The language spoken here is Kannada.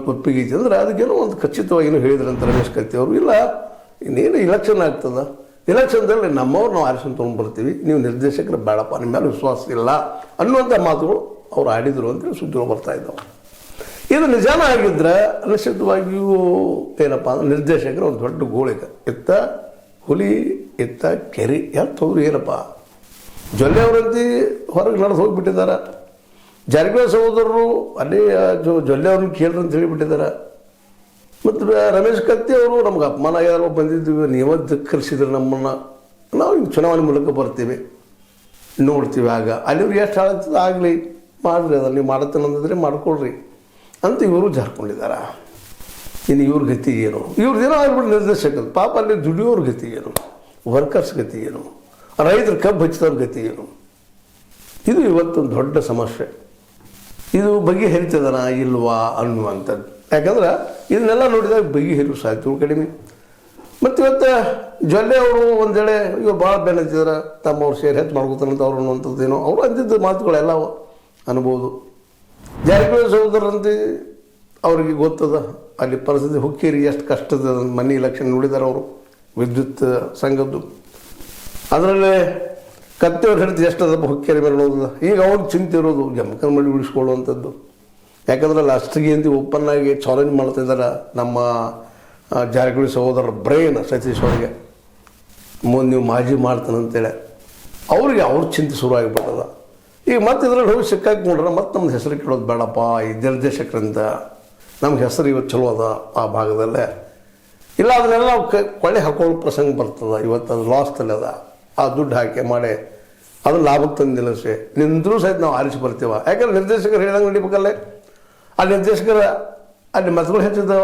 ಮತ್ತು ಒಪ್ಪಿಗೆ ಐತಿ ಅಂದ್ರೆ ಅದಕ್ಕೇನೋ ಒಂದು ಖಚಿತವಾಗಿನೂ ಹೇಳಿದ್ರಂತ ರಮೇಶ್ ಕತ್ತಿ ಅವರು. ಇಲ್ಲ ಇನ್ನೇನು ಇಲೆಕ್ಷನ್ ಆಗ್ತದ, ಇಲೆಕ್ಷನ್ದಲ್ಲಿ ನಮ್ಮವ್ರು ನಾವು ಆರಿಸ್ಕೊಂಡು ತೊಗೊಂಡು ಬರ್ತೀವಿ, ನೀವು ನಿರ್ದೇಶಕರು ಬೇಡಪ್ಪ, ನಿಮ್ಮ ಮೇಲೆ ವಿಶ್ವಾಸ ಇಲ್ಲ ಅನ್ನುವಂಥ ಮಾತುಗಳು ಅವ್ರು ಆಡಿದರು ಅಂತೇಳಿ ಸುದ್ದಿಗಳು ಬರ್ತಾ ಇದ್ದಾವೆ. ಇದು ನಿಜಾನ ಆಗಿದ್ರೆ ನಿಶ್ಚಿತವಾಗಿಯೂ ಏನಪ್ಪ ಅಂದ್ರೆ ನಿರ್ದೇಶಕರು ಒಂದು ದೊಡ್ಡ ಗೋಳಿಗೆ ಇತ್ತ ಹುಲಿ ಇತ್ತ ಕೆರೆ ಎತ್ತ ಹೋದ್ರು ಏನಪ್ಪ. ಜೊಲ್ಲೆ ಅವರಂತಿ ಹೊರಗೆ ನಡೆದು ಹೋಗಿಬಿಟ್ಟಿದ್ದಾರೆ. ಜಾರಕಿಹೊಳಿ ಸಹೋದರರು ಅಲ್ಲಿ ಜೊಲ್ಲೆ ಅವ್ರನ್ನ ಕೇಳ್ರಿ ಅಂತ ಹೇಳಿಬಿಟ್ಟಿದ್ದಾರೆ. ಮತ್ತು ರಮೇಶ್ ಕತ್ತಿ ಅವರು ನಮ್ಗೆ ಅಪಮಾನ ಯಾರೋ ಬಂದಿದ್ದೀವಿ, ನೀವೇ ಧಿಕ್ಕರಿಸಿದ್ರೆ ನಮ್ಮನ್ನು, ನಾವು ಹಿಂಗೆ ಚುನಾವಣೆ ಮೂಲಕ ಬರ್ತೀವಿ ನೋಡ್ತೀವಿ, ಆಗ ಅಲ್ಲಿವ್ರು ಎಷ್ಟು ಹಾಳಾಗ್ತದೆ ಆಗಲಿ ಮಾಡಿರಿ, ಅದನ್ನು ನೀವು ಮಾಡತ್ತೇನಂದಿದ್ರೆ ಮಾಡ್ಕೊಳ್ರಿ ಅಂತ ಇವರು ಜಾರ್ಕೊಂಡಿದ್ದಾರೆ. ಇನ್ನು ಇವ್ರ ಗತಿ ಏನು, ಇವ್ರದ್ದೇನೋ ಆಗ್ಬಿಟ್ಟು ನಿರ್ದೇಶಕರು ಪಾಪ ಅಲ್ಲಿ ದುಡಿಯೋರ ಗತಿ ಏನು, ವರ್ಕರ್ಸ್ ಗತಿ ಏನು, ರೈತರ ಕಬ್ಬು ಹಚ್ಚಿದವ್ರ ಗತಿ ಏನು, ಇದು ಇವತ್ತೊಂದು ದೊಡ್ಡ ಸಮಸ್ಯೆ. ಇದು ಬಗೆಹರಿತದನ ಇಲ್ವಾ ಅನ್ನುವಂಥದ್ದು. ಯಾಕಂದ್ರೆ ಇದನ್ನೆಲ್ಲ ನೋಡಿದಾಗ ಬಗೆಹರಿವು ಸಾಧ್ಯತೆಗಳು ಕಡಿಮೆ. ಮತ್ತು ಇವತ್ತು ಜೊಲ್ಲೆ ಅವರು ಒಂದು ವೇಳೆ ಇವ್ರು ಭಾಳ ಬೆನ್ನತ್ತಿದ್ದಾರೆ, ತಮ್ಮವ್ರು ಸೇರಿ ಹೆಚ್ಚು ಮಾಡ್ಕೋತಾರಂತ ಅವ್ರು ಅನ್ನುವಂಥದ್ದೇನೋ ಅವರು ಅಂದಿದ್ದ ಮಾತುಗಳೆಲ್ಲ ಅನ್ಬೋದು. ಜಾರಕಿಹೊಳಿ ಸಹೋದರಂತೆ ಅವ್ರಿಗೆ ಗೊತ್ತದ ಅಲ್ಲಿ ಪರಿಸ್ಥಿತಿ ಹುಕ್ಕೇರಿ ಎಷ್ಟು ಕಷ್ಟದ ಮನೆ ಇಲೆಕ್ಷನ್ ನೋಡಿದ್ದಾರೆ ಅವರು, ವಿದ್ಯುತ್ ಸಂಘದ್ದು. ಅದರಲ್ಲೇ ಕತ್ತೆಯವ್ರು ಹಿಡಿದು ಎಷ್ಟು ಅದಪ್ಪ ಹುಕ್ಕೇರಿ ಮೇಲೆ ನೋಡಿದ. ಈಗ ಅವ್ರಿಗೆ ಚಿಂತೆ ಇರೋದು ಜಮಖಾನ ಮಾಡಿ ಉಳಿಸ್ಕೊಳ್ಳುವಂಥದ್ದು. ಯಾಕಂದ್ರೆ ಲಾಸ್ಟಿಗೆ ಅಂತ ಓಪನ್ ಆಗಿ ಚಾಲೆಂಜ್ ಮಾಡ್ತಿದ್ದಾರೆ ನಮ್ಮ ಜಾರಕಿಹೊಳಿ ಸಹೋದರರ ಬ್ರೈನ್ ಸತೀಶ್ ಅವರಿಗೆ, ಮುಂದೆ ನೀವು ಮಾಜಿ ಮಾಡ್ತಾನಂತೇಳಿ ಅವ್ರಿಗೆ ಅವ್ರ ಚಿಂತೆ ಶುರು ಆಗಿಬಿಟ್ಟದ. ಈಗ ಮತ್ತೆ ಇದ್ರಲ್ಲಿ ಹೋಗಿ ಸಿಕ್ಕಾಕೊಂಡ್ರೆ ಮತ್ತೆ ನಮ್ದು ಹೆಸರು ಕೇಳೋದು ಬೇಡಪ್ಪ ಈ ನಿರ್ದೇಶಕರಿಂದ, ನಮ್ಗೆ ಹೆಸರು ಇವತ್ತು ಚಲೋ ಅದ ಆ ಭಾಗದಲ್ಲೇ, ಇಲ್ಲ ಅದನ್ನೆಲ್ಲ ನಾವು ಕೊಳ್ಳೆ ಹಾಕೊಳ್ಳೋ ಪ್ರಸಂಗ ಬರ್ತದೆ. ಇವತ್ತು ಅದು ಲಾಸ್ತಲ್ಲಿ ಅದ, ಆ ದುಡ್ಡು ಹಾಕಿ ಮಾಡಿ ಅದನ್ನು ಲಾಭಕ್ಕೆ ತಂದು ನಿಲ್ಲಿಸಿ ನಿಂತರೂ ಸಹಿತ ನಾವು ಆರಿಸಿ ಬರ್ತೀವ. ಯಾಕಂದ್ರೆ ನಿರ್ದೇಶಕರು ಹೇಳ್ದಂಗೆ ನಡಿಬೇಕಲ್ಲೇ, ಆ ನಿರ್ದೇಶಕರ ಅಲ್ಲಿ ಮತಗಳು ಹೆಚ್ಚಿದ